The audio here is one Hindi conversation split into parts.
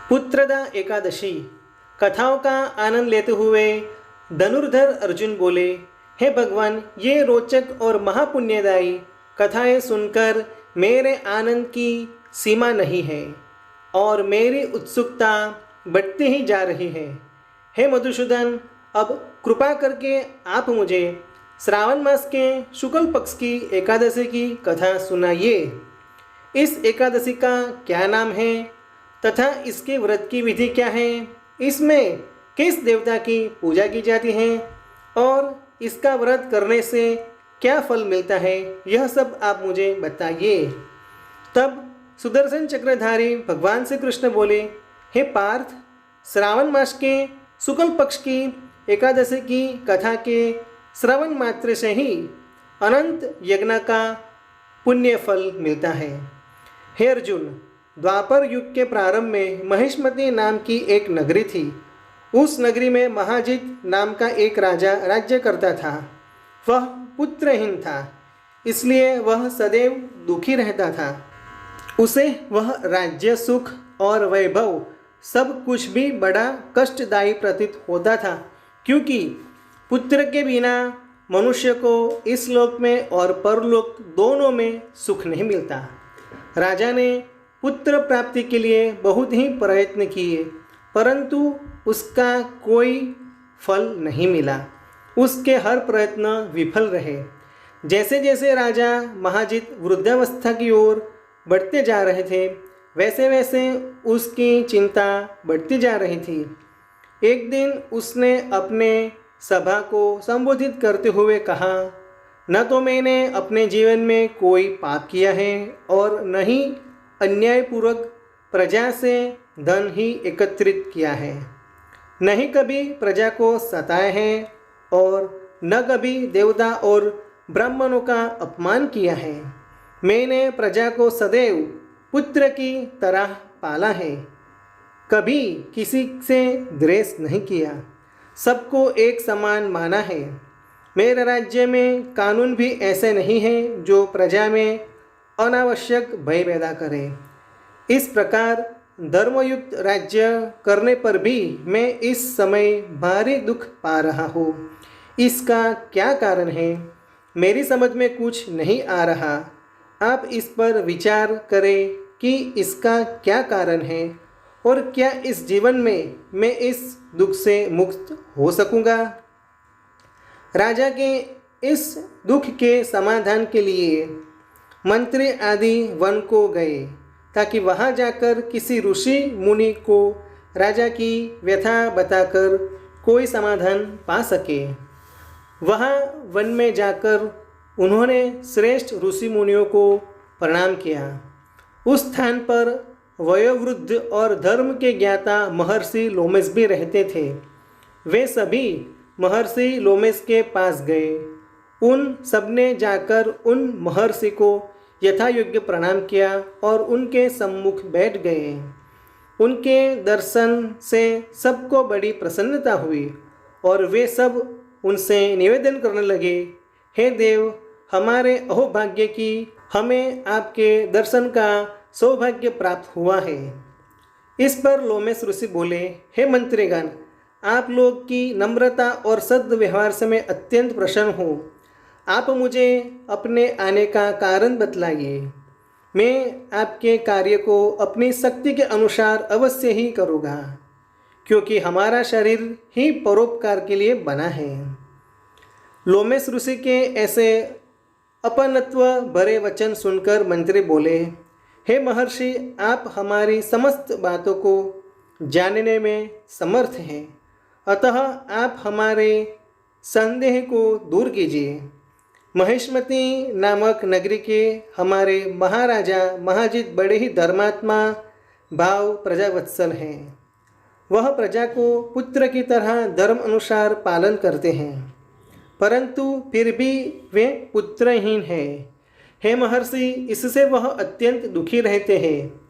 पुत्रदा एकादशी कथाओं का आनंद लेते हुए धनुर्धर अर्जुन बोले, हे भगवान, ये रोचक और महापुण्यदायी कथाएं सुनकर मेरे आनंद की सीमा नहीं है और मेरी उत्सुकता बढ़ती ही जा रही है। हे मधुसूदन, अब कृपा करके आप मुझे श्रावण मास के शुक्ल पक्ष की एकादशी की कथा सुनाइए। इस एकादशी का क्या नाम है तथा इसके व्रत की विधि क्या है, इसमें किस देवता की पूजा की जाती है और इसका व्रत करने से क्या फल मिलता है, यह सब आप मुझे बताइए। तब सुदर्शन चक्रधारी भगवान श्री कृष्ण बोले, हे पार्थ, श्रावण मास के शुक्ल पक्ष की एकादशी की कथा के श्रवण मात्र से ही अनंत यज्ञ का पुण्य फल मिलता है। हे अर्जुन, द्वापर युग के प्रारंभ में महिष्मती नाम की एक नगरी थी। उस नगरी में महाजित नाम का एक राजा राज्य करता था। वह पुत्रहीन था, इसलिए वह सदैव दुखी रहता था। उसे वह राज्य, सुख और वैभव सब कुछ भी बड़ा कष्टदायी प्रतीत होता था, क्योंकि पुत्र के बिना मनुष्य को इस लोक में और परलोक दोनों में सुख नहीं मिलता। राजा ने पुत्र प्राप्ति के लिए बहुत ही प्रयत्न किए, परंतु उसका कोई फल नहीं मिला। उसके हर प्रयत्न विफल रहे। जैसे जैसे राजा महाजित वृद्धावस्था की ओर बढ़ते जा रहे थे, वैसे वैसे उसकी चिंता बढ़ती जा रही थी। एक दिन उसने अपने सभा को संबोधित करते हुए कहा, न तो मैंने अपने जीवन में कोई पाप किया है और न ही अन्यायपूर्वक प्रजा से धन ही एकत्रित किया है, न ही कभी प्रजा को सताया है और न कभी देवता और ब्राह्मणों का अपमान किया है। मैंने प्रजा को सदैव पुत्र की तरह पाला है, कभी किसी से द्वेष नहीं किया, सबको एक समान माना है। मेरे राज्य में कानून भी ऐसे नहीं है जो प्रजा में अनावश्यक भय पैदा करे। इस प्रकार धर्मयुक्त राज्य करने पर भी मैं इस समय भारी दुख पा रहा हूँ। इसका क्या कारण है, मेरी समझ में कुछ नहीं आ रहा। आप इस पर विचार करें कि इसका क्या कारण है और क्या इस जीवन में मैं इस दुख से मुक्त हो सकूँगा। राजा के इस दुख के समाधान के लिए मंत्री आदि वन को गए, ताकि वहां जाकर किसी ऋषि मुनि को राजा की व्यथा बताकर कोई समाधान पा सके। वहां वन में जाकर उन्होंने श्रेष्ठ ऋषि मुनियों को प्रणाम किया। उस स्थान पर वयोवृद्ध और धर्म के ज्ञाता महर्षि लोमेश भी रहते थे। वे सभी महर्षि लोमेश के पास गए। उन सबने जाकर उन महर्षि को यथा योग्य प्रणाम किया और उनके सम्मुख बैठ गए। उनके दर्शन से सबको बड़ी प्रसन्नता हुई और वे सब उनसे निवेदन करने लगे, हे देव, हमारे अहोभाग्य की हमें आपके दर्शन का सौभाग्य प्राप्त हुआ है। इस पर लोमेश ऋषि बोले, हे मंत्रीगण, आप लोग की नम्रता और सद्व्यवहार से मैं अत्यंत प्रसन्न हूँ। आप मुझे अपने आने का कारण बतलाइए। मैं आपके कार्य को अपनी शक्ति के अनुसार अवश्य ही करूँगा, क्योंकि हमारा शरीर ही परोपकार के लिए बना है। लोमेश ऋषि के ऐसे अपनत्व भरे वचन सुनकर मंत्री बोले, हे महर्षि, आप हमारी समस्त बातों को जानने में समर्थ हैं, अतः आप हमारे संदेह को दूर कीजिए। महिष्मती नामक नगरी के हमारे महाराजा महाजित बड़े ही धर्मात्मा भाव प्रजावत्सल हैं। वह प्रजा को पुत्र की तरह धर्म अनुसार पालन करते हैं, परंतु फिर भी वे पुत्रहीन हैं। हे महर्षि, इससे वह अत्यंत दुखी रहते हैं।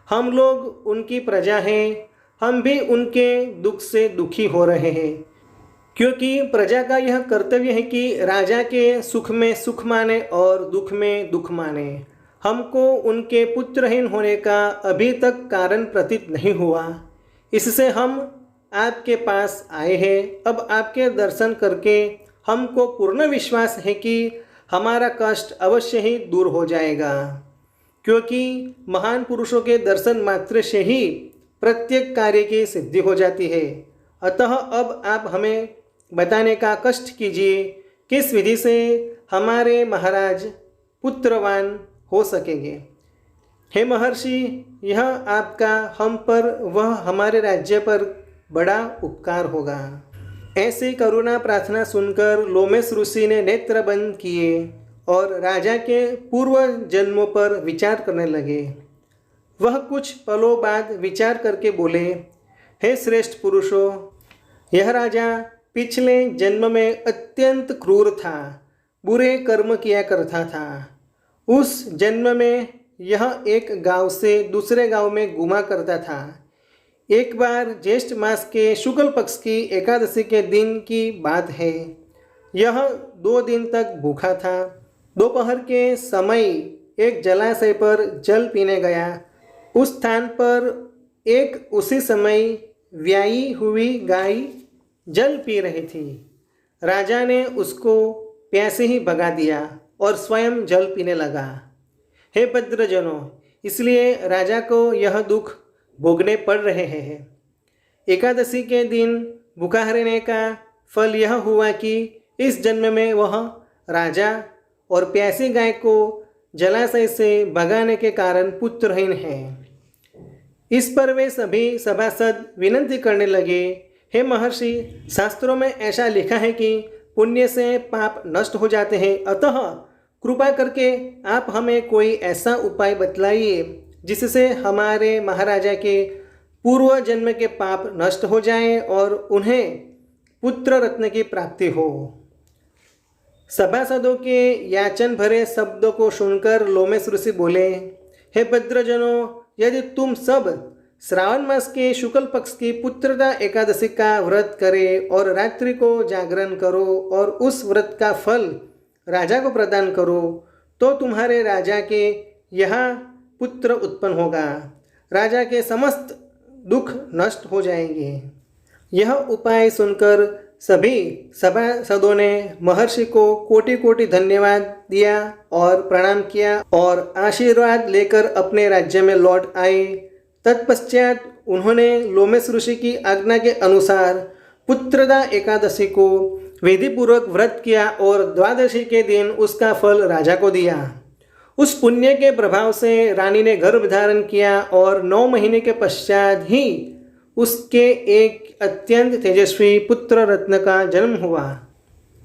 हम लोग उनकी प्रजा हैं, हम भी उनके दुख से दुखी हो रहे हैं, क्योंकि प्रजा का यह कर्तव्य है कि राजा के सुख में सुख माने और दुख में दुख माने। हमको उनके पुत्रहीन होने का अभी तक कारण प्रतीत नहीं हुआ, इससे हम आपके पास आए हैं। अब आपके दर्शन करके हमको पूर्ण विश्वास है कि हमारा कष्ट अवश्य ही दूर हो जाएगा, क्योंकि महान पुरुषों के दर्शन मात्र से ही प्रत्येक कार्य की सिद्धि हो जाती है। अतः अब आप हमें बताने का कष्ट कीजिए, किस विधि से हमारे महाराज पुत्रवान हो सकेंगे। हे महर्षि, यह आपका हम पर वह हमारे राज्य पर बड़ा उपकार होगा। ऐसी करुणा प्रार्थना सुनकर लोमेश ऋषि ने नेत्र बंद किए और राजा के पूर्व जन्मों पर विचार करने लगे। वह कुछ पलों बाद विचार करके बोले, हे श्रेष्ठ पुरुषों, यह राजा पिछले जन्म में अत्यंत क्रूर था, बुरे कर्म किया करता था। उस जन्म में यह एक गांव से दूसरे गांव में घूमा करता था। एक बार ज्येष्ठ मास के शुक्ल पक्ष की एकादशी के दिन की बात है। यह 2 दिन तक भूखा था। दोपहर के समय एक जलाशय पर जल पीने गया। उस स्थान पर एक उसी समय व्याई हुई गाय जल पी रही थी। राजा ने उसको प्यासे ही भगा दिया और स्वयं जल पीने लगा। हे भद्रजनों, इसलिए राजा को यह दुख भोगने पड़ रहे हैं। एकादशी के दिन भूखा रहने का फल यह हुआ कि इस जन्म में वह राजा और प्यासी गाय को जलाशय से भगाने के कारण पुत्रहीन है। इस पर वे सभी सभासद विनती करने लगे, हे महर्षि, शास्त्रों में ऐसा लिखा है कि पुण्य से पाप नष्ट हो जाते हैं, अतः कृपा करके आप हमें कोई ऐसा उपाय बतलाइए जिससे हमारे महाराजा के पूर्व जन्म के पाप नष्ट हो जाएं और उन्हें पुत्र रत्न की प्राप्ति हो। सभासदों के याचन भरे शब्दों को सुनकर लोमेश ऋषि बोले, हे भद्रजनों, यदि तुम सब श्रावण मास के शुक्ल पक्ष की पुत्रदा एकादशी का व्रत करें और रात्रि को जागरण करो और उस व्रत का फल राजा को प्रदान करो, तो तुम्हारे राजा के यहाँ पुत्र उत्पन्न होगा। राजा के समस्त दुख नष्ट हो जाएंगे। यह उपाय सुनकर सभी सभासदों ने महर्षि को कोटि कोटि धन्यवाद दिया और प्रणाम किया और आशीर्वाद लेकर अपने राज्य में लौट आए। तत्पश्चात उन्होंने लोमेश ऋषि की आज्ञा के अनुसार पुत्रदा एकादशी को विधिपूर्वक व्रत किया और द्वादशी के दिन उसका फल राजा को दिया। उस पुण्य के प्रभाव से रानी ने गर्भ धारण किया और 9 महीने के पश्चात ही उसके एक अत्यंत तेजस्वी पुत्र रत्न का जन्म हुआ।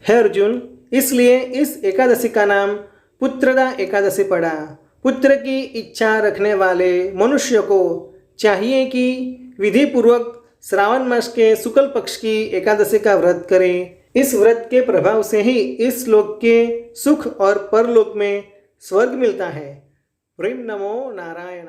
हे अर्जुन, इसलिए इस एकादशी का नाम पुत्रदा एकादशी पड़ा। पुत्र की इच्छा रखने वाले मनुष्य को चाहिए कि विधि पूर्वक श्रावण मास के शुक्ल पक्ष की एकादशी का व्रत करे। इस व्रत के प्रभाव से ही इस लोक के सुख और परलोक में स्वर्ग मिलता है। प्रेम नमो नारायण।